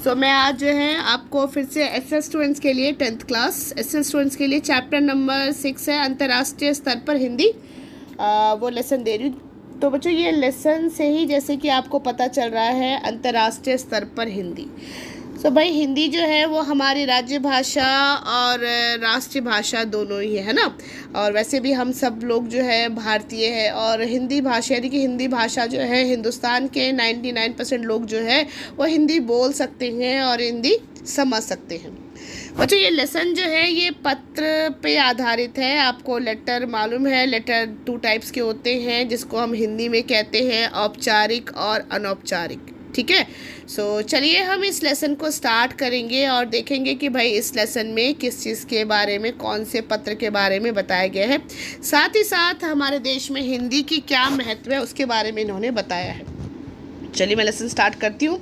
मैं आज जो है आपको फिर से एसएस स्टूडेंट्स के लिए 10th क्लास एसएस स्टूडेंट्स के लिए चैप्टर नंबर 6 है अंतर्राष्ट्रीय स्तर पर हिंदी, वो लेसन दे रही हूँ। तो बच्चों ये लेसन से ही जैसे कि आपको पता चल रहा है अंतर्राष्ट्रीय स्तर पर हिंदी। भाई हिंदी जो है वो हमारी राज्य भाषा और राष्ट्रीय भाषा दोनों ही है ना। और वैसे भी हम सब लोग जो है भारतीय है और हिंदी भाषा यानी कि हिंदी भाषा जो है हिंदुस्तान के 99% लोग जो है वो हिंदी बोल सकते हैं और हिंदी समझ सकते हैं। बच्चों ये लेसन जो है ये पत्र पे आधारित है। आपको लेटर मालूम है, लेटर 2 टाइप्स के होते हैं जिसको हम हिंदी में कहते हैं औपचारिक और अनौपचारिक। ठीक है। चलिए हम इस लेसन को स्टार्ट करेंगे और देखेंगे कि भाई इस लेसन में किस चीज़ के बारे में, कौन से पत्र के बारे में बताया गया है, साथ ही साथ हमारे देश में हिंदी की क्या महत्व है उसके बारे में इन्होंने बताया है। चलिए मैं लेसन स्टार्ट करती हूँ।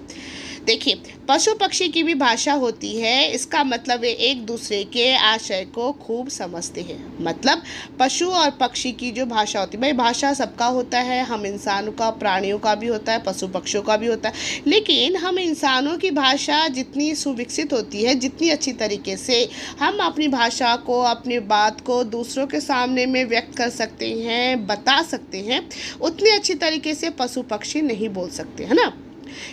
देखिए, पशु पक्षी की भी भाषा होती है। इसका मतलब है एक दूसरे के आशय को खूब समझते हैं। मतलब पशु और पक्षी की जो भाषा होती है, भाई भाषा सबका होता है, हम इंसानों का, प्राणियों का भी होता है, पशु पक्षियों का भी होता है। लेकिन हम इंसानों की भाषा जितनी सुविकसित होती है, जितनी अच्छी तरीके से हम अपनी भाषा को, अपनी बात को दूसरों के सामने में व्यक्त कर सकते हैं, बता सकते हैं, उतनी अच्छी तरीके से पशु पक्षी नहीं बोल सकते, है ना।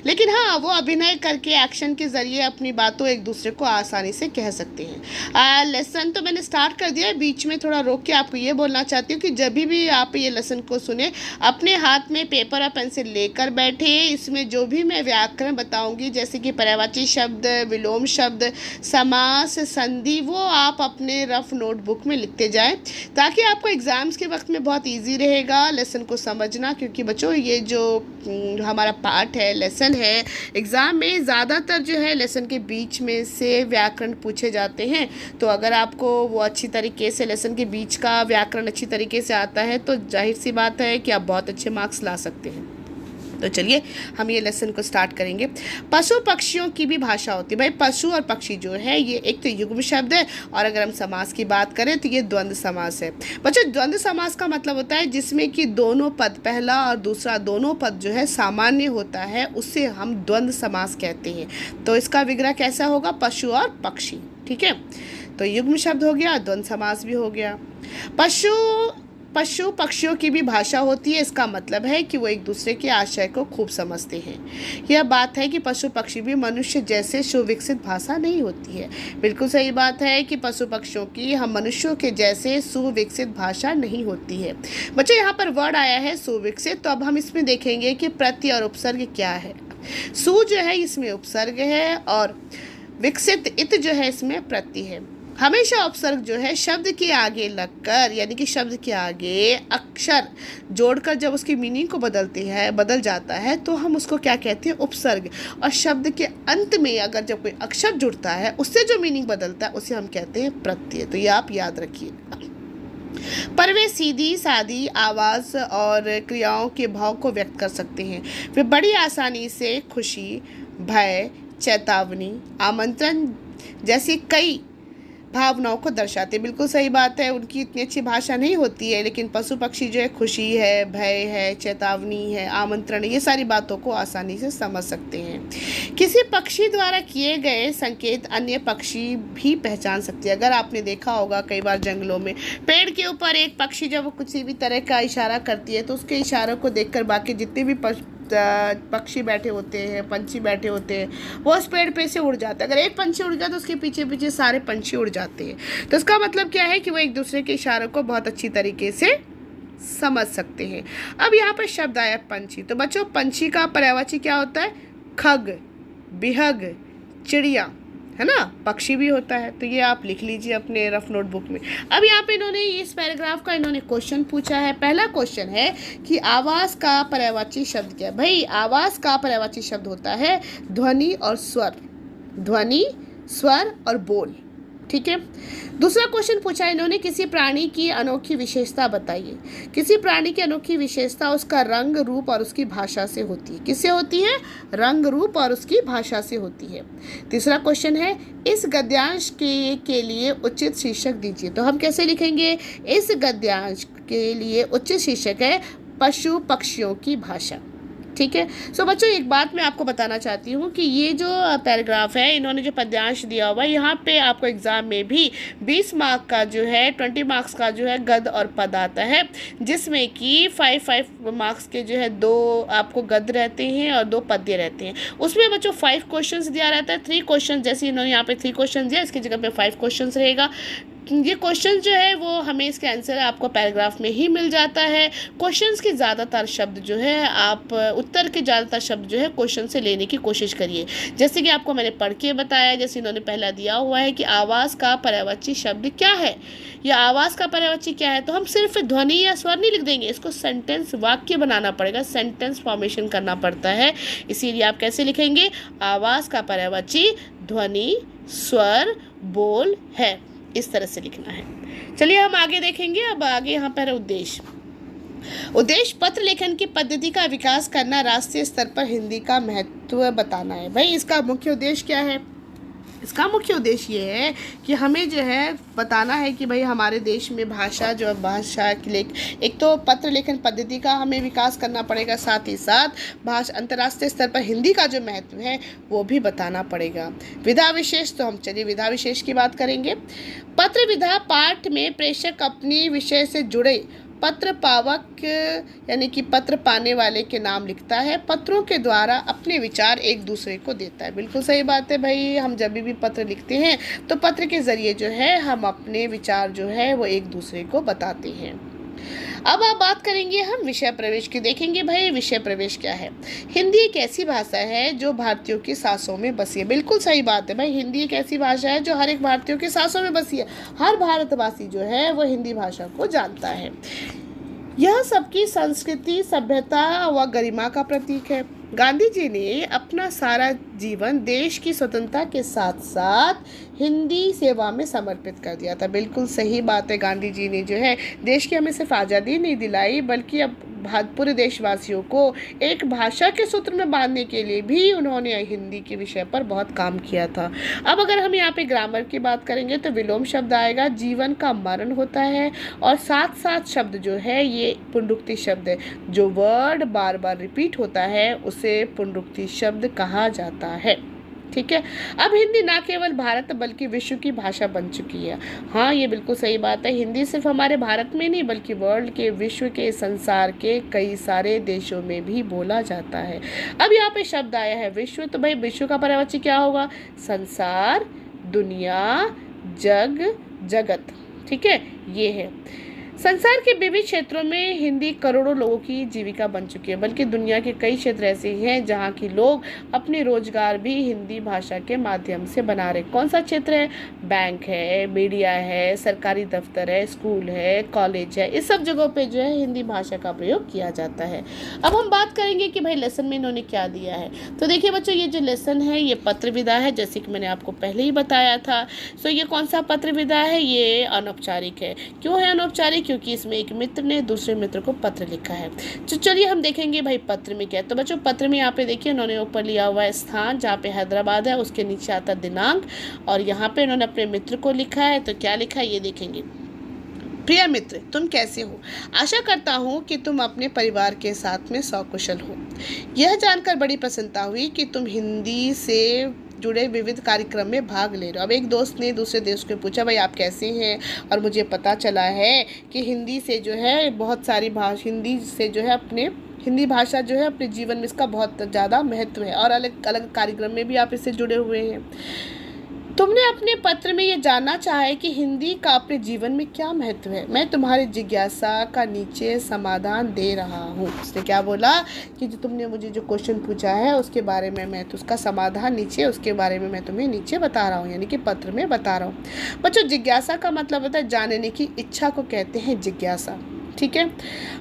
लेकिन हाँ, वो अभिनय करके एक्शन के ज़रिए अपनी बातों एक दूसरे को आसानी से कह सकते हैं। लेसन तो मैंने स्टार्ट कर दिया है, बीच में थोड़ा रोक के आपको ये बोलना चाहती हूँ कि जब भी आप ये लेसन को सुने अपने हाथ में पेपर और पेंसिल लेकर बैठे। इसमें जो भी मैं व्याकरण बताऊँगी जैसे कि पर्यायवाची शब्द, विलोम शब्द, समास, संधि, वो आप अपने रफ नोटबुक में लिखते जाएँ ताकि आपको एग्ज़ाम्स के वक्त में बहुत ईजी रहेगा लेसन को समझना। क्योंकि बच्चों ये जो हमारा पार्ट है, लेसन है, एग्ज़ाम में ज़्यादातर जो है लेसन के बीच में से व्याकरण पूछे जाते हैं। तो अगर आपको वो अच्छी तरीके से लेसन के बीच का व्याकरण अच्छी तरीके से आता है तो जाहिर सी बात है कि आप बहुत अच्छे मार्क्स ला सकते हैं। तो चलिए हम ये लेसन को स्टार्ट करेंगे। पशु पक्षियों की भी भाषा होती है। भाई पशु और पक्षी जो है ये एक तो युग्म शब्द है और अगर हम समास की बात करें तो ये द्वंद्व समास है। बच्चों द्वंद्व समास का मतलब होता है जिसमें कि दोनों पद, पहला और दूसरा दोनों पद जो है सामान्य होता है, उससे हम द्वंद्व समास कहते हैं। तो इसका विग्रह कैसा होगा? पशु और पक्षी। ठीक है, तो युग्म शब्द हो गया, द्वंद्व समास भी हो गया। पशु पक्षियों की भी भाषा होती है। इसका मतलब है कि वो एक दूसरे के आशय को खूब समझते हैं। यह बात है कि पशु पक्षी भी मनुष्य जैसे सुविकसित भाषा नहीं होती है। बिल्कुल सही बात है कि पशु पक्षियों की हम मनुष्यों के जैसे सुविकसित भाषा नहीं होती है। बच्चों यहाँ पर वर्ड आया है सुविकसित, तो अब हम इसमें देखेंगे कि प्रत्यय और उपसर्ग क्या है। सु जो है इसमें उपसर्ग है और विकसित इत जो है इसमें प्रत्यय है। हमेशा उपसर्ग जो है शब्द के आगे लगकर यानी कि शब्द के आगे अक्षर जोड़कर जब उसकी मीनिंग को बदल जाता है तो हम उसको क्या कहते हैं? उपसर्ग। और शब्द के अंत में अगर जब कोई अक्षर जुड़ता है उससे जो मीनिंग बदलता है उसे हम कहते हैं प्रत्यय। तो ये आप याद रखिए। पर वे सीधी सादी आवाज़ और क्रियाओं के भाव को व्यक्त कर सकते हैं। वे बड़ी आसानी से खुशी, भय, चेतावनी, आमंत्रण जैसी कई भावनाओं को दर्शाते। बिल्कुल सही बात है, उनकी इतनी अच्छी भाषा नहीं होती है, लेकिन पशु पक्षी जो है खुशी है, भय है, चेतावनी है, आमंत्रण, ये सारी बातों को आसानी से समझ सकते हैं। किसी पक्षी द्वारा किए गए संकेत अन्य पक्षी भी पहचान सकते हैं। अगर आपने देखा होगा कई बार जंगलों में पेड़ के ऊपर एक पक्षी जब किसी भी तरह का इशारा करती है तो उसके इशारों को देखकर बाकी जितने भी पक्षी बैठे होते हैं, पंछी बैठे होते हैं, वो उस पेड़ पे से उड़ जाते हैं। अगर एक पंछी उड़ गया तो उसके पीछे पीछे सारे पंछी उड़ जाते हैं। तो इसका मतलब क्या है कि वो एक दूसरे के इशारों को बहुत अच्छी तरीके से समझ सकते हैं। अब यहाँ पर शब्द आया पंछी। तो बच्चों पंछी का पर्यायवाची क्या होता है? खग, बिहग, चिड़िया, है ना, पक्षी भी होता है। तो ये आप लिख लीजिए अपने रफ नोटबुक में। अब यहाँ पे इन्होंने इस पैराग्राफ का इन्होंने क्वेश्चन पूछा है। पहला क्वेश्चन है कि आवाज़ का पर्यायवाची शब्द क्या है? भाई आवाज़ का पर्यायवाची शब्द होता है ध्वनि और स्वर। ध्वनि, स्वर और बोल। ठीक है। दूसरा क्वेश्चन पूछा इन्होंने किसी प्राणी की अनोखी विशेषता बताइए। किसी प्राणी की अनोखी विशेषता उसका रंग, रूप और उसकी भाषा से होती है। किससे होती है? रंग, रूप और उसकी भाषा से होती है। तीसरा क्वेश्चन है इस गद्यांश के लिए उचित शीर्षक दीजिए। तो हम कैसे लिखेंगे? इस गद्यांश के लिए उचित शीर्षक है पशु पक्षियों की भाषा। ठीक है। सो बच्चों एक बात मैं आपको बताना चाहती हूँ कि ये जो पैराग्राफ है, इन्होंने जो पद्यांश दिया हुआ है, यहाँ पे आपको एग्ज़ाम में भी 20 मार्क का जो है 20 मार्क्स का जो है गद्य और पद आता है, जिसमें कि 5 मार्क्स के जो है 2 आपको गद्य रहते हैं और 2 पद्य रहते हैं। उसमें बच्चों 5 क्वेश्चन दिया रहता है, 3 क्वेश्चन, जैसे इन्होंने यहाँ पे 3 क्वेश्चन दिया, इसकी जगह पे 5 क्वेश्चन रहेगा। ये क्वेश्चन जो है वो हमें इसके आंसर आपको पैराग्राफ में ही मिल जाता है। क्वेश्चंस के ज़्यादातर शब्द जो है आप उत्तर के ज़्यादातर शब्द जो है क्वेश्चन से लेने की कोशिश करिए। जैसे कि आपको मैंने पढ़ के बताया, जैसे इन्होंने पहला दिया हुआ है कि आवाज़ का पर्यायवाची शब्द क्या है, या आवाज़ का पर्यायवाची क्या है, तो हम सिर्फ ध्वनि या स्वर नहीं लिख देंगे, इसको सेंटेंस वाक्य बनाना पड़ेगा, सेंटेंस फॉर्मेशन करना पड़ता है। इसीलिए आप कैसे लिखेंगे, आवाज़ का पर्यायवाची ध्वनि, स्वर, बोल है, इस तरह से लिखना है। चलिए हम आगे देखेंगे। अब आगे यहाँ पर उद्देश्य पत्र लेखन की पद्धति का विकास करना, राष्ट्रीय स्तर पर हिंदी का महत्व बताना है। भाई इसका मुख्य उद्देश्य क्या है? इसका मुख्य उद्देश्य ये है कि हमें जो है बताना है कि भाई हमारे देश में भाषा के एक तो पत्र लेखन पद्धति का हमें विकास करना पड़ेगा, साथ ही साथ अंतर्राष्ट्रीय स्तर पर हिंदी का जो महत्व है वो भी बताना पड़ेगा। विधा विशेष, तो हम चलिए विधा विशेष की बात करेंगे। पत्र विधा पाठ में प्रेषक अपनी विषय से जुड़े पत्र पावक यानी कि पत्र पाने वाले के नाम लिखता है, पत्रों के द्वारा अपने विचार एक दूसरे को देता है। बिल्कुल सही बात है भाई, हम जब भी पत्र लिखते हैं तो पत्र के ज़रिए जो है हम अपने विचार जो है वो एक दूसरे को बताते हैं। अब आप बात करेंगे हम विषय प्रवेश की। देखेंगे भाई विषय प्रवेश क्या है। हिंदी एक ऐसी भाषा है जो भारतीयों की सांसों में बसी है। बिल्कुल सही बात है भाई, हिंदी एक ऐसी भाषा है जो हर एक भारतीयों की सांसों में बसी है। हर भारतवासी जो है वो हिंदी भाषा को जानता है। यह सबकी संस्कृति, सभ्यता व गरिमा का प्रतीक है। गांधी जी ने अपना सारा जीवन देश की स्वतंत्रता के साथ साथ हिंदी सेवा में समर्पित कर दिया था। बिल्कुल सही बात है, गांधी जी ने जो है देश की हमें सिर्फ आज़ादी नहीं दिलाई, बल्कि अब पूरे देशवासियों को एक भाषा के सूत्र में बांधने के लिए भी उन्होंने हिंदी के विषय पर बहुत काम किया था। अब अगर हम यहाँ पे ग्रामर की बात करेंगे तो विलोम शब्द आएगा, जीवन का मरण होता है, और साथ साथ शब्द जो है ये पुनरुक्ति शब्द है। जो वर्ड बार बार रिपीट होता है उसे पुनरुक्ति शब्द कहा जाता है। ठीक है। अब हिंदी ना केवल भारत बल्कि विश्व की भाषा बन चुकी है। हाँ, ये बिल्कुल सही बात है, हिंदी सिर्फ हमारे भारत में नहीं बल्कि वर्ल्ड के, विश्व के, संसार के कई सारे देशों में भी बोला जाता है। अब यहाँ पे शब्द आया है विश्व, तो भाई विश्व का पर्यायवाची क्या होगा? संसार, दुनिया, जग, जगत। ठीक है, ये है। संसार के विविध क्षेत्रों में हिंदी करोड़ों लोगों की जीविका बन चुकी है, बल्कि दुनिया के कई क्षेत्र ऐसे हैं जहां की लोग अपने रोजगार भी हिंदी भाषा के माध्यम से बना रहे। कौन सा क्षेत्र है? बैंक है, मीडिया है, सरकारी दफ्तर है, स्कूल है, कॉलेज है, इस सब जगहों पे जो है हिंदी भाषा का प्रयोग किया जाता है। अब हम बात करेंगे कि भाई लेसन में इन्होंने क्या दिया है। तो देखिए बच्चों, ये जो लेसन है ये पत्र विधा है, जैसे कि मैंने आपको पहले ही बताया था। सो ये कौन सा पत्र विधा है? ये अनौपचारिक है। क्यों है अनौपचारिक? क्योंकि इसमें एक मित्र ने दूसरे मित्र को पत्र लिखा है। तो चलिए हम देखेंगे भाई पत्र में क्या है। तो बच्चों पत्र में यहाँ पे देखिए इन्होंने ऊपर लिया हुआ है स्थान, जहाँ पे हैदराबाद है, उसके नीचे आता दिनांक, और यहाँ पे इन्होंने अपने मित्र को लिखा है। तो क्या लिखा है ये देखेंगे। प्रिय मित्र, तुम कैसे हो? आशा करता हूँ कि तुम अपने परिवार के साथ में सकुशल हो। यह जानकर बड़ी प्रसन्नता हुई कि तुम हिंदी से जुड़े विविध कार्यक्रम में भाग ले रहे हो। अब एक दोस्त ने दूसरे दोस्त को पूछा भाई आप कैसे हैं, और मुझे पता चला है कि हिंदी से जो है बहुत सारी हिंदी से जो है हिंदी भाषा जो है अपने जीवन में इसका बहुत ज़्यादा महत्व है, और अलग अलग कार्यक्रम में भी आप इससे जुड़े हुए हैं। तुमने अपने पत्र में ये जानना चाहा है कि हिंदी का अपने जीवन में क्या महत्व है। मैं तुम्हारी जिज्ञासा का नीचे समाधान दे रहा हूँ। उसने क्या बोला कि जो तुमने मुझे जो क्वेश्चन पूछा है उसके बारे में मैं तो उसका समाधान नीचे, उसके बारे में मैं तुम्हें नीचे बता रहा हूँ, यानी कि पत्र में बता रहा हूँ। बच्चों जिज्ञासा का मतलब होता है जानने की इच्छा को कहते हैं जिज्ञासा। ठीक है।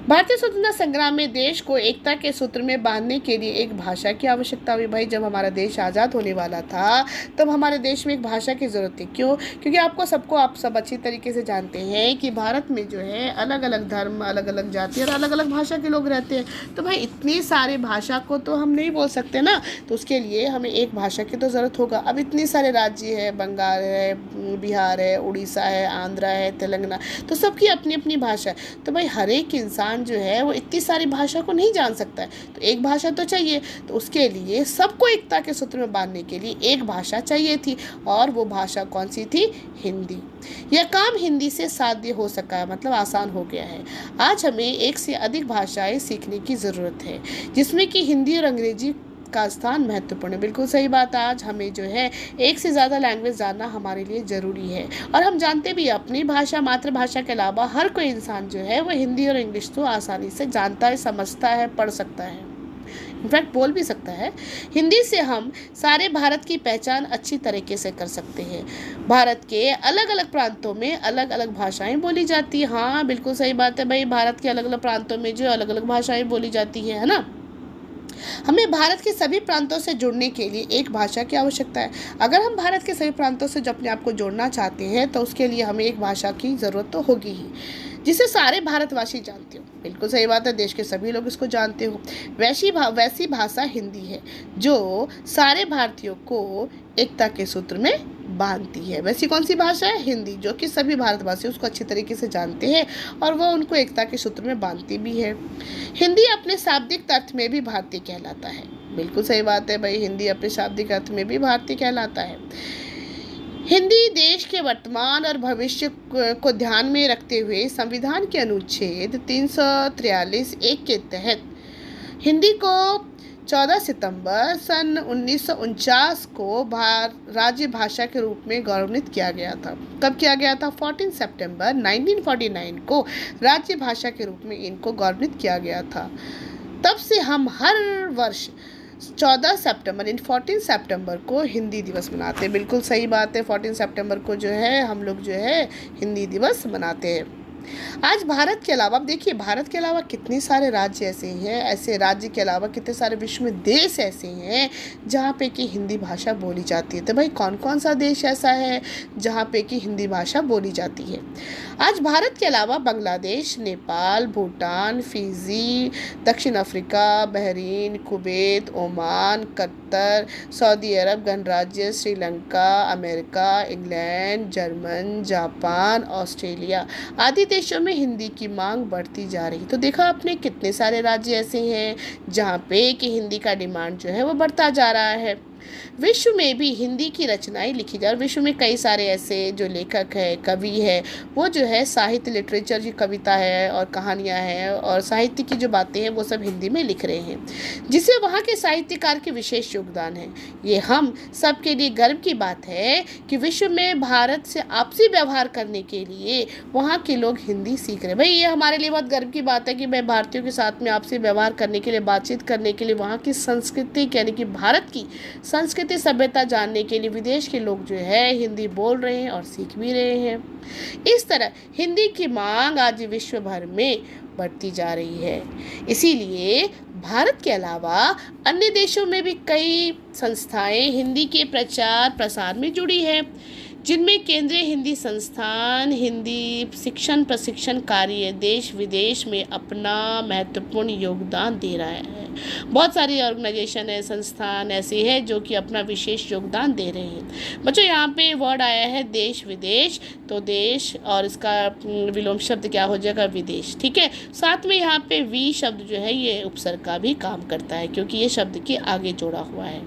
भारतीय स्वतंत्रता संग्राम में देश को एकता के सूत्र में बांधने के लिए एक भाषा की आवश्यकता हुई। भाई जब हमारा देश आज़ाद होने वाला था तब हमारे देश में एक भाषा की ज़रूरत थी। क्यों? क्योंकि आप सब अच्छी तरीके से जानते हैं कि भारत में जो है अलग अलग धर्म, अलग अलग जाति और अलग अलग भाषा के लोग रहते हैं। तो भाई इतनी सारे भाषा को तो हम नहीं बोल सकते ना, तो उसके लिए हमें एक भाषा की तो ज़रूरत होगा। अब इतने सारे राज्य है, बंगाल है, बिहार है, उड़ीसा है, आंध्रा है, तेलंगाना, तो सबकी अपनी अपनी भाषा है। तो भाई भाई हर एक इंसान जो है वो इतनी सारी भाषा को नहीं जान सकता है, तो एक भाषा तो चाहिए। तो उसके लिए सबको एकता के सूत्र में बांधने के लिए एक भाषा चाहिए थी, और वो भाषा कौन सी थी? हिंदी। यह काम हिंदी से साध्य हो सका है, मतलब आसान हो गया है। आज हमें एक से अधिक भाषाएं सीखने की ज़रूरत है, जिसमें कि हिंदी और अंग्रेजी का स्थान महत्वपूर्ण है। बिल्कुल सही बात है। आज हमें जो है एक से ज़्यादा लैंग्वेज जानना हमारे लिए ज़रूरी है, और हम जानते भी अपनी भाषा, मातृभाषा के अलावा हर कोई इंसान जो है वो हिंदी और इंग्लिश तो आसानी से जानता है, समझता है, पढ़ सकता है, इनफैक्ट बोल भी सकता है। हिंदी से हम सारे भारत की पहचान अच्छी तरीके से कर सकते हैं। भारत के अलग अलग प्रांतों में अलग अलग भाषाएं बोली जाती हैं। हाँ बिल्कुल सही बात है भाई, भारत के अलग अलग प्रांतों में जो अलग अलग भाषाएं बोली जाती है ना। हमें भारत के सभी प्रांतों से जुड़ने के लिए एक भाषा की आवश्यकता है। अगर हम भारत के सभी प्रांतों से अपने आप को जोड़ना चाहते हैं तो उसके लिए हमें एक भाषा की ज़रूरत तो होगी ही, जिसे सारे भारतवासी जानते हो। बिल्कुल सही बात है, देश के सभी लोग इसको जानते हो। वैसी भाषा हिंदी है जो सारे भारतीयों को एकता के सूत्र में बांधती है। वैसी कौन सी भाषा है? हिंदी, जो कि सभी भारतवासी उसको अच्छी तरीके से जानते हैं और वह उनको एकता के सूत्र में बांधती भी है। हिंदी अपने शाब्दिक अर्थ में भी भारतीय कहलाता है। बिल्कुल सही बात है भाई, हिंदी अपने शाब्दिक अर्थ में भी भारतीय कहलाता है। हिंदी देश के वर्तमान और भविष्य को ध्यान में रखते हुए संविधान के अनुच्छेद 343(1) के तहत हिंदी को 14 सितंबर सन 1949 को राज्य भाषा के रूप में गौरवान्वित किया गया था। कब किया गया था? 14 सितंबर 1949 को राज्य भाषा के रूप में इनको गौरवान्वित किया गया था। तब से हम हर वर्ष 14 सितंबर को हिंदी दिवस मनाते हैं। बिल्कुल सही बात है, 14 सितंबर को जो है हम लोग जो है हिंदी दिवस मनाते हैं। आज भारत के अलावा, अब देखिए भारत के अलावा कितने सारे राज्य ऐसे हैं, ऐसे राज्य के अलावा कितने सारे विश्व में देश ऐसे हैं जहाँ पे कि हिंदी भाषा बोली जाती है। तो भाई कौन कौन सा देश ऐसा है जहाँ पे कि हिंदी भाषा बोली जाती है? आज भारत के अलावा बांग्लादेश, नेपाल, भूटान, फिजी, दक्षिण Africa, Bahrain, Kuwait, Oman, Qatar, Saudi Arab गणराज्य, Sri Lanka, America, England, German, Japan, Australia आदि देशों में हिंदी की मांग बढ़ती जा रही। तो देखा आपने कितने सारे राज्य ऐसे हैं जहाँ पे कि हिंदी का डिमांड जो है वो बढ़ता जा रहा है। विश्व में भी हिंदी की रचनाएं लिखी जा रही। विश्व में कई सारे ऐसे जो लेखक है, कवि है, वो जो है साहित्य, लिटरेचर की कविता है और कहानियाँ हैं और साहित्य की जो बातें हैं वो सब हिंदी में लिख रहे हैं, जिससे वहाँ के साहित्यकार के विशेष योगदान है। ये हम सबके लिए गर्व की बात है कि विश्व में भारत से आपसी व्यवहार करने के लिए वहाँ के लोग हिंदी सीख रहे हैं। भाई ये हमारे लिए बहुत गर्व की बात है कि मैं भारतीयों के साथ में आपसी व्यवहार करने के लिए, बातचीत करने के लिए, वहाँ की संस्कृति यानी कि भारत की संस्कृति सभ्यता जानने के लिए विदेश के लोग जो है हिंदी बोल रहे हैं और सीख भी रहे हैं। इस तरह हिंदी की मांग आज विश्व भर में बढ़ती जा रही है। इसीलिए भारत के अलावा अन्य देशों में भी कई संस्थाएं हिंदी के प्रचार प्रसार में जुड़ी हैं, जिनमें केंद्रीय हिंदी संस्थान हिंदी शिक्षण प्रशिक्षण कार्य देश विदेश में अपना महत्वपूर्ण योगदान दे रहा है। बहुत सारी ऑर्गेनाइजेशन है, संस्थान ऐसे हैं जो कि अपना विशेष योगदान दे रहे हैं। बच्चों यहाँ पे वर्ड आया है देश विदेश, तो देश और इसका विलोम शब्द क्या हो जाएगा? विदेश। ठीक है, साथ में यहाँ पे वी शब्द जो है ये उपसर्ग का भी काम करता है क्योंकि ये शब्द के आगे जोड़ा हुआ है,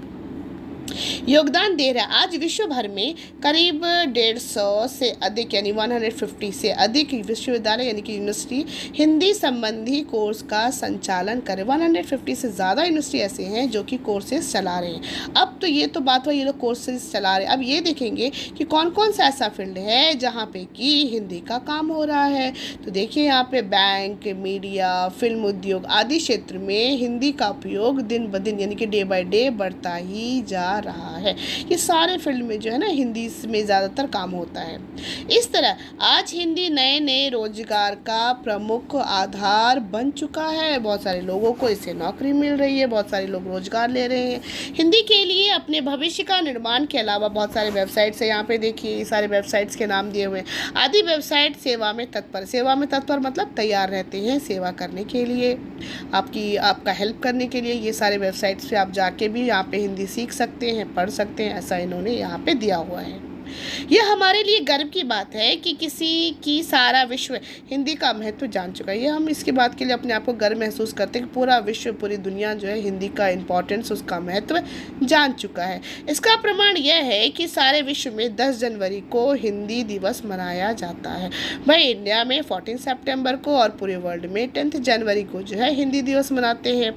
योगदान दे रहा है। आज विश्व भर में करीब 150 से अधिक यानी 150 से अधिक विश्वविद्यालय यानी कि यूनिवर्सिटी हिंदी संबंधी कोर्स का संचालन करे। 150 से ज़्यादा यूनिवर्सिटी ऐसे हैं जो कि कोर्सेज चला रहे हैं। अब तो ये तो बात हुई, ये लोग कोर्सेज चला रहे हैं। अब ये देखेंगे कि कौन कौन सा ऐसा फील्ड है जहाँ पे कि हिंदी का काम हो रहा है। तो देखिए यहाँ पे बैंक, मीडिया, फिल्म उद्योग आदि क्षेत्र में हिंदी का उपयोग दिन ब दिन यानी कि डे बाय डे बढ़ता ही जा रहा है। ये सारे फील्ड में जो है ना हिंदी में ज़्यादातर काम होता है। इस तरह आज हिंदी नए नए रोजगार का प्रमुख आधार बन चुका है। बहुत सारे लोगों को इससे नौकरी मिल रही है, बहुत सारे लोग रोजगार ले रहे हैं। हिंदी के लिए अपने भविष्य का निर्माण के अलावा बहुत सारे वेबसाइट्स है। यहाँ पे देखिए सारे वेबसाइट्स के नाम दिए हुए हैं। आदि वेबसाइट सेवा में तत्पर। सेवा में तत्पर मतलब तैयार रहते हैं सेवा करने के लिए, आपका हेल्प करने के लिए। ये सारे वेबसाइट्स पे आप जाके भी यहाँ पे हिंदी सीख सकते हैं, पढ़ सकते हैं, ऐसा इन्होंने यहाँ पे दिया हुआ है। ये हमारे लिए गर्व की बात है कि किसी की सारा विश्व हिंदी का महत्व जान चुका है। ये हम इसकी बात के लिए अपने आप को गर्व महसूस करते हैं कि पूरा विश्व, पूरी दुनिया जो है हिंदी का इम्पोर्टेंस, उसका महत्व जान चुका है। इसका प्रमाण यह है कि सारे विश्व में 10 जनवरी को हिंदी दिवस मनाया जाता है। भाई इंडिया में 14 सितंबर को और पूरे वर्ल्ड में 10 जनवरी को जो है हिंदी दिवस मनाते हैं।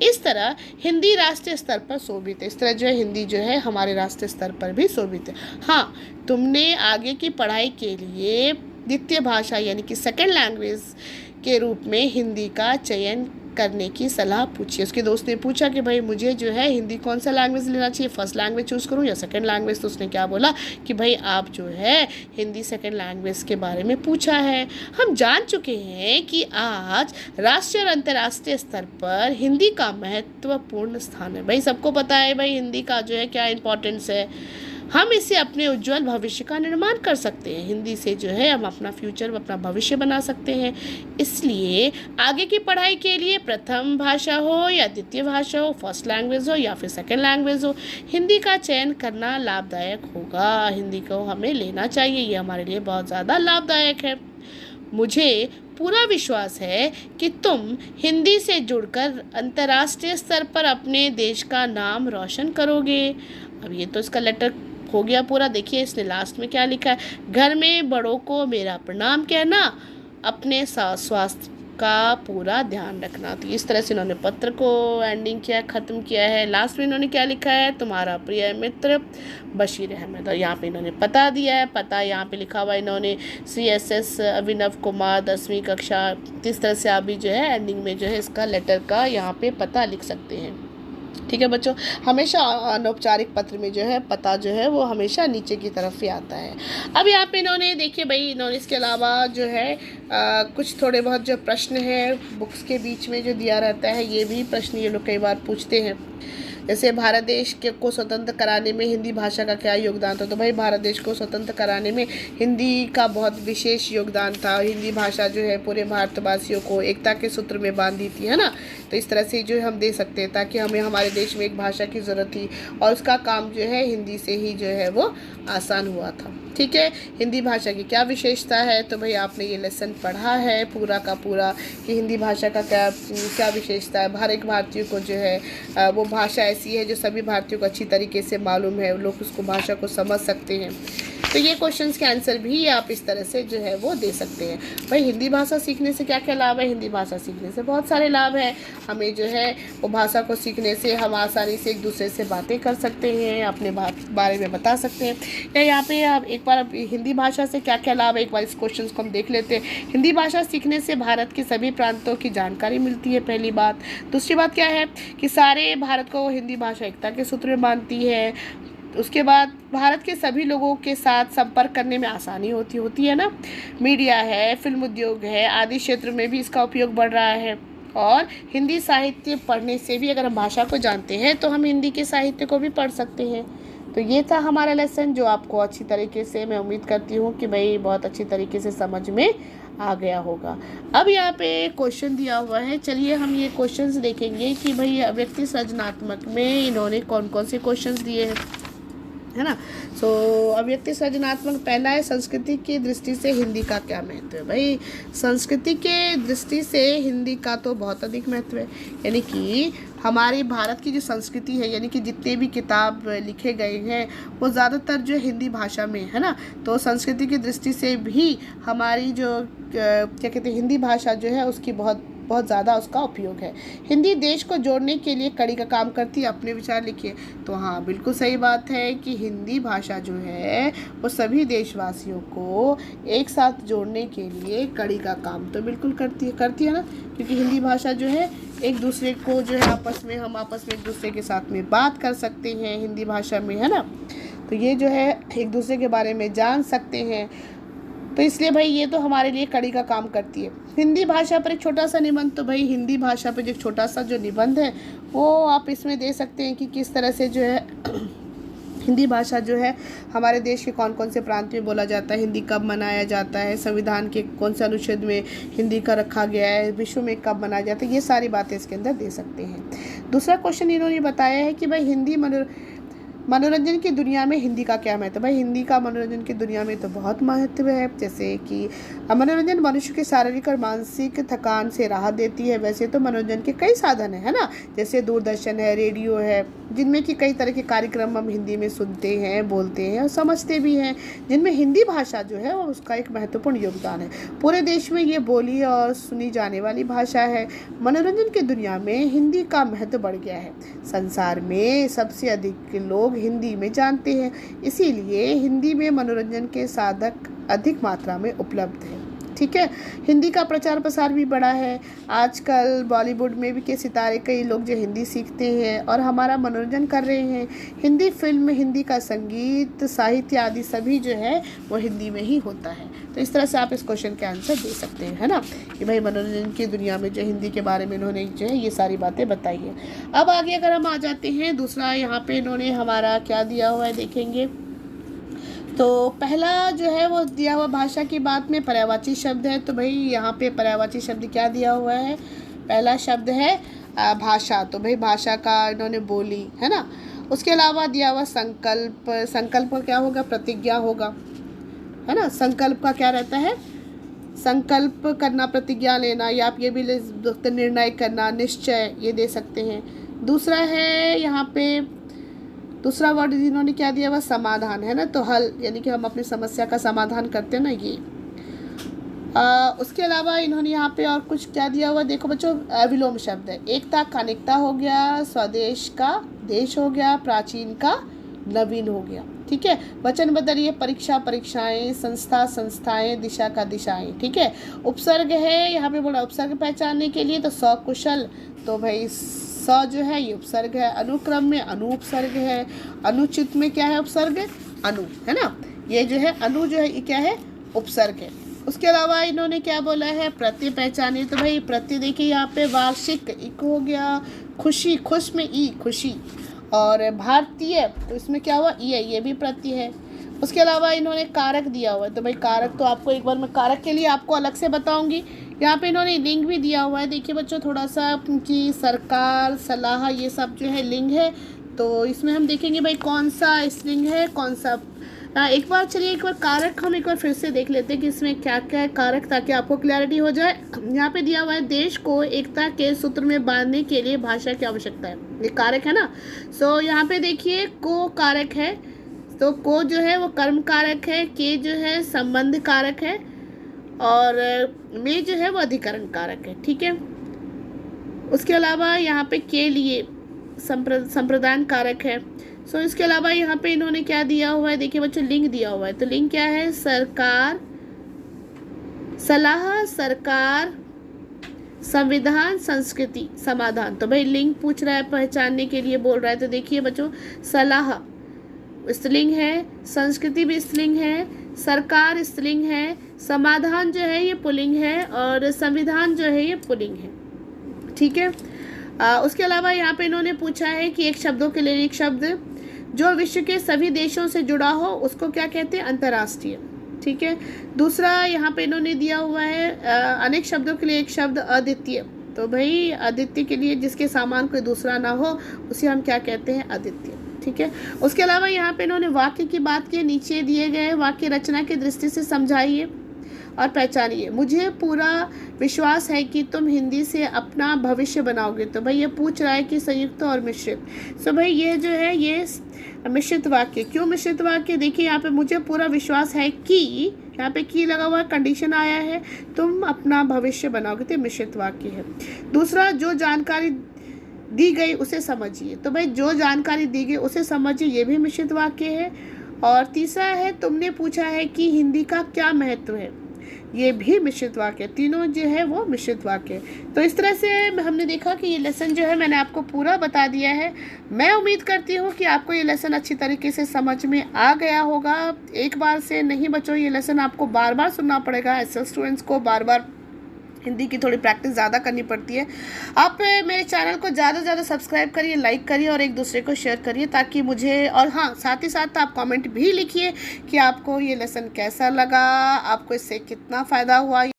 इस तरह हिंदी राष्ट्रीय स्तर पर शोभित है। इस तरह जो है हिंदी जो है हमारे राष्ट्रीय स्तर पर भी शोभित है। हाँ, तुमने आगे की पढ़ाई के लिए द्वितीय भाषा यानी कि सेकंड लैंग्वेज के रूप में हिंदी का चयन करने की सलाह पूछी। उसके दोस्त ने पूछा कि भाई मुझे जो है हिंदी कौन सा लैंग्वेज लेना चाहिए, फर्स्ट लैंग्वेज चूज़ करूं या सेकंड लैंग्वेज। तो उसने क्या बोला कि भाई आप जो है हिंदी सेकंड लैंग्वेज के बारे में पूछा है। हम जान चुके हैं कि आज राष्ट्रीय और अंतर्राष्ट्रीय स्तर पर हिंदी का महत्वपूर्ण स्थान है। भाई सबको पता है भाई हिंदी का जो है क्या इम्पोर्टेंस है। हम इससे अपने उज्जवल भविष्य का निर्माण कर सकते हैं। हिंदी से जो है हम अपना फ्यूचर, अपना भविष्य बना सकते हैं। इसलिए आगे की पढ़ाई के लिए प्रथम भाषा हो या द्वितीय भाषा हो, फर्स्ट लैंग्वेज हो या फिर सेकंड लैंग्वेज हो, हिंदी का चयन करना लाभदायक होगा। हिंदी को हमें लेना चाहिए, ये हमारे लिए बहुत ज़्यादा लाभदायक है। मुझे पूरा विश्वास है कि तुम हिंदी से जुड़कर अंतर्राष्ट्रीय स्तर पर अपने देश का नाम रोशन करोगे। अब ये तो इसका लेटर हो गया पूरा। देखिए इसने लास्ट में क्या लिखा है, घर में बड़ों को मेरा प्रणाम कहना, अपने स्वास्थ्य का पूरा ध्यान रखना। तो इस तरह से इन्होंने पत्र को एंडिंग किया, ख़त्म किया है। लास्ट में इन्होंने क्या लिखा है, तुम्हारा प्रिय मित्र बशीर अहमद। और यहाँ पे इन्होंने पता दिया है, पता यहाँ पे लिखा हुआ इन्होंने CSS अभिनव कुमार 10वीं कक्षा। इस तरह से आप भी जो है एंडिंग में जो है इसका लेटर का यहाँ पे पता लिख सकते हैं। ठीक है बच्चों, हमेशा अनौपचारिक पत्र में जो है पता जो है वो हमेशा नीचे की तरफ ही आता है। अब यहाँ पे इन्होंने देखिए भाई इन्होंने इसके अलावा जो है कुछ थोड़े बहुत जो प्रश्न है बुक्स के बीच में जो दिया रहता है, ये भी प्रश्न ये लोग कई बार पूछते हैं। जैसे भारत देश को स्वतंत्र कराने में हिंदी भाषा का क्या योगदान था। तो भाई भारत देश को स्वतंत्र कराने में हिंदी का बहुत विशेष योगदान था। हिंदी भाषा जो है पूरे भारतवासियों को एकता के सूत्र में बांधी थी, है ना। तो इस तरह से जो हम दे सकते हैं ताकि हमें हमारे देश में एक भाषा की ज़रूरत थी और उसका काम जो है हिंदी से ही जो है वो आसान हुआ था। ठीक है, हिंदी भाषा की क्या विशेषता है, तो भाई आपने ये लेसन पढ़ा है पूरा का पूरा कि हिंदी भाषा का क्या विशेषता है। हर एक भारतीय को जो है वो भाषा ऐसी है जो सभी भारतीयों को अच्छी तरीके से मालूम है, लोग उसको भाषा को समझ सकते हैं। तो ये क्वेश्चंस के आंसर भी आप इस तरह से जो है वो दे सकते हैं। भाई हिंदी भाषा सीखने से क्या क्या लाभ है। हिंदी भाषा सीखने से बहुत सारे लाभ हैं। हमें जो है वो भाषा को सीखने से हम आसानी से एक दूसरे से बातें कर सकते हैं, अपने बारे में बता सकते हैं। या यहाँ पे आप एक बार हिंदी भाषा से क्या क्या लाभ है एक बार इस क्वेश्चन को हम देख लेते हैं। हिंदी भाषा सीखने से भारत के सभी प्रांतों की जानकारी मिलती है, पहली बात। दूसरी बात क्या है कि सारे भारत को हिंदी भाषा एकता के सूत्र में बांधती है। उसके बाद भारत के सभी लोगों के साथ संपर्क करने में आसानी होती है ना। मीडिया है, फिल्म उद्योग है आदि क्षेत्र में भी इसका उपयोग बढ़ रहा है। और हिंदी साहित्य पढ़ने से भी अगर हम भाषा को जानते हैं तो हम हिंदी के साहित्य को भी पढ़ सकते हैं। तो ये था हमारा लेसन जो आपको अच्छी तरीके से, मैं उम्मीद करती हूँ कि भाई बहुत अच्छी तरीके से समझ में आ गया होगा। अब यहाँ पे क्वेश्चन दिया हुआ है, चलिए हम ये क्वेश्चंस देखेंगे कि भाई व्यक्ति सृजनात्मक में इन्होंने कौन कौन से क्वेश्चंस दिए हैं, है ना। सो अव्यक्ति सृजनात्मक पहला है संस्कृति की दृष्टि से हिंदी का क्या महत्व है। भाई संस्कृति के दृष्टि से हिंदी का तो बहुत अधिक महत्व है। यानी कि हमारे भारत की जो संस्कृति है, यानी कि जितने भी किताब लिखे गए हैं वो ज़्यादातर जो हिंदी भाषा में है ना। तो संस्कृति की दृष्टि से भी हमारी जो क्या कहते हैं हिंदी भाषा जो है उसकी बहुत ज़्यादा उसका उपयोग है। हिंदी देश को जोड़ने के लिए कड़ी का काम करती है। अपने विचार लिखिए। तो हाँ बिल्कुल सही बात है कि हिंदी भाषा जो है वो सभी देशवासियों को एक साथ जोड़ने के लिए कड़ी का काम तो बिल्कुल करती है ना। क्योंकि हिंदी भाषा जो है एक दूसरे को जो है हम आपस में एक दूसरे के साथ में बात कर सकते हैं हिंदी भाषा में, है ना। तो ये जो है एक दूसरे के बारे में जान सकते हैं। तो इसलिए भाई ये तो हमारे लिए कड़ी का काम करती है। हिंदी भाषा पर एक छोटा सा निबंध, तो भाई हिंदी भाषा पर जो छोटा सा जो निबंध है वो आप इसमें दे सकते हैं कि किस तरह से जो है हिंदी भाषा जो है हमारे देश के कौन कौन से प्रांत में बोला जाता है, हिंदी कब मनाया जाता है, संविधान के कौन से अनुच्छेद में हिंदी का रखा गया है, विश्व में कब मनाया जाता है, ये सारी बातें इसके अंदर दे सकते हैं। दूसरा क्वेश्चन इन्होंने बताया है कि भाई मनोरंजन की दुनिया में हिंदी का क्या महत्व है? भाई हिंदी का मनोरंजन की दुनिया में तो बहुत महत्व है। जैसे कि मनोरंजन मनुष्य के शारीरिक और मानसिक थकान से राहत देती है। वैसे तो मनोरंजन के कई साधन है ना, जैसे दूरदर्शन है, रेडियो है, जिनमें कि कई तरह के कार्यक्रम हम हिंदी में सुनते हैं, बोलते हैं और समझते भी हैं, जिनमें हिंदी भाषा जो है वो उसका एक महत्वपूर्ण योगदान है। पूरे देश में ये बोली और सुनी जाने वाली भाषा है। मनोरंजन की दुनिया में हिंदी का महत्व बढ़ गया है। संसार में सबसे अधिक लोग हिंदी में जानते हैं, इसीलिए हिंदी में मनोरंजन के साधक अधिक मात्रा में उपलब्ध हैं। ठीक है, हिंदी का प्रचार प्रसार भी बड़ा है। आजकल बॉलीवुड में भी के सितारे कई लोग जो हिंदी सीखते हैं और हमारा मनोरंजन कर रहे हैं। हिंदी फिल्म, हिंदी का संगीत, साहित्य आदि सभी जो है वो हिंदी में ही होता है। तो इस तरह से आप इस क्वेश्चन के आंसर दे सकते हैं, है ना, कि भाई मनोरंजन की दुनिया में जो हिंदी के बारे में इन्होंने जो है ये सारी बातें बताई है। अब आगे अगर हम आ जाते हैं, दूसरा यहाँ पे इन्होंने हमारा क्या दिया हुआ है देखेंगे। तो पहला जो है वो दिया हुआ भाषा की बात में पर्यायवाची शब्द है। तो भाई यहाँ पे पर्यायवाची शब्द क्या दिया हुआ है? पहला शब्द है भाषा। तो भाई भाषा का इन्होंने बोली, है ना। उसके अलावा दिया हुआ संकल्प। संकल्प का क्या होगा? प्रतिज्ञा होगा, है ना। संकल्प का क्या रहता है? संकल्प करना, प्रतिज्ञा लेना, या आप ये भी निर्णय करना, निश्चय, ये दे सकते हैं। दूसरा है यहाँ पे दूसरा वर्ड जिन्होंने क्या दिया हुआ? समाधान, है ना। तो हल, यानी कि हम अपनी समस्या का समाधान करते हैं ना, ये। उसके अलावा इन्होंने यहाँ पे और कुछ क्या दिया हुआ देखो बच्चों, विलोम शब्द है। एकता का अनेकता हो गया, स्वदेश का देश हो गया, प्राचीन का नवीन हो गया। ठीक है, वचन बदलिए, परीक्षा परीक्षाएं, संस्था संस्थाएं, दिशा का दिशाएं। ठीक है, उपसर्ग है, यहाँ पे बोला उपसर्ग पहचानने के लिए, तो सकुशल, तो भाई स जो है ये उपसर्ग है। अनुक्रम में अनु उपसर्ग है। अनुचित में क्या है? उपसर्ग अनु, है ना। ये जो है अनु जो है ये क्या है? उपसर्ग है। उसके अलावा इन्होंने क्या बोला है? प्रत्यय पहचानिए। तो भाई प्रत्यय देखिए यहाँ पे वार्षिक इक हो गया, खुशी, खुश में ई, खुशी, और भारतीय, तो इसमें क्या हुआ? ई है, ये भी प्रत्यय है। उसके अलावा इन्होंने कारक दिया हुआ है। तो भाई कारक तो आपको एक बार मैं कारक के लिए आपको अलग से बताऊंगी। यहाँ पे इन्होंने लिंग भी दिया हुआ है। देखिए बच्चों, थोड़ा सा कि सरकार, सलाह, ये सब जो है लिंग है। तो इसमें हम देखेंगे भाई कौन सा स्त्रीलिंग है, कौन सा। एक बार चलिए एक बार कारक हम एक बार फिर से देख लेते हैं कि इसमें क्या क्या है कारक, ताकि आपको क्लैरिटी हो जाए। यहाँ पे दिया हुआ है, देश को एकता के सूत्र में बांधने के लिए भाषा की आवश्यकता है। ये कारक है ना। सो यहाँ पे देखिए को कारक है, तो को जो है वो कर्म कारक है, के जो है संबंध कारक है, और में जो है वो अधिकरण कारक है। ठीक है, उसके अलावा यहाँ पे के लिए संप्रदान कारक है। सो इसके अलावा यहाँ पे इन्होंने क्या दिया हुआ है देखिए बच्चों, लिंग दिया हुआ है। तो लिंग क्या है? सरकार, सलाह, सरकार, संविधान, संस्कृति, समाधान। तो भाई लिंग पूछ रहा है, पहचानने के लिए बोल रहा है। तो देखिए बच्चों, सलाह स्त्रीलिंग है, संस्कृति भी स्त्रीलिंग है, सरकार स्त्रीलिंग है, समाधान जो है ये पुल्लिंग है, और संविधान जो है ये पुल्लिंग है। ठीक है, उसके अलावा यहाँ पे इन्होंने पूछा है कि एक शब्दों के लिए एक शब्द जो विश्व के सभी देशों से जुड़ा हो उसको क्या कहते हैं? अंतर्राष्ट्रीय। ठीक है, दूसरा यहाँ पे इन्होंने दिया हुआ है अनेक शब्दों के लिए एक शब्द अद्वितीय। तो भाई अद्वितीय के लिए जिसके सामान कोई दूसरा ना हो उसे हम क्या कहते हैं? अद्वितीय। ठीक है, उसके अलावा यहाँ पे इन्होंने वाक्य की बात की, नीचे दिए गए वाक्य रचना की दृष्टि से समझाइए और पहचानिए। मुझे पूरा विश्वास है कि तुम हिंदी से अपना भविष्य बनाओगे। तो भाई ये पूछ रहा है कि संयुक्त और मिश्रित। सो भाई ये जो है ये मिश्रित वाक्य। क्यों मिश्रित वाक्य? देखिए यहाँ पे मुझे पूरा विश्वास है कि, यहाँ पे की लगा हुआ कंडीशन आया है, तुम अपना भविष्य बनाओगे, तो मिश्रित वाक्य है। दूसरा, जो जानकारी दी गई उसे समझिए। तो भाई जो जानकारी दी गई उसे समझिए, ये भी मिश्रित वाक्य है। और तीसरा है, तुमने पूछा है कि हिंदी का क्या महत्व है, ये भी मिश्रित वाक्य। तीनों जो है वो मिश्रित वाक्य। तो इस तरह से हमने देखा कि ये लेसन जो है मैंने आपको पूरा बता दिया है। मैं उम्मीद करती हूँ कि आपको ये लेसन अच्छी तरीके से समझ में आ गया होगा। एक बार से नहीं बच्चों, ये लेसन आपको बार बार सुनना पड़ेगा। एसएल स्टूडेंट्स को बार बार हिंदी की थोड़ी प्रैक्टिस ज़्यादा करनी पड़ती है। आप मेरे चैनल को ज़्यादा से ज़्यादा सब्सक्राइब करिए, लाइक करिए और एक दूसरे को शेयर करिए, ताकि मुझे, और हाँ साथ ही साथ आप कमेंट भी लिखिए कि आपको ये लेसन कैसा लगा, आपको इससे कितना फ़ायदा हुआ।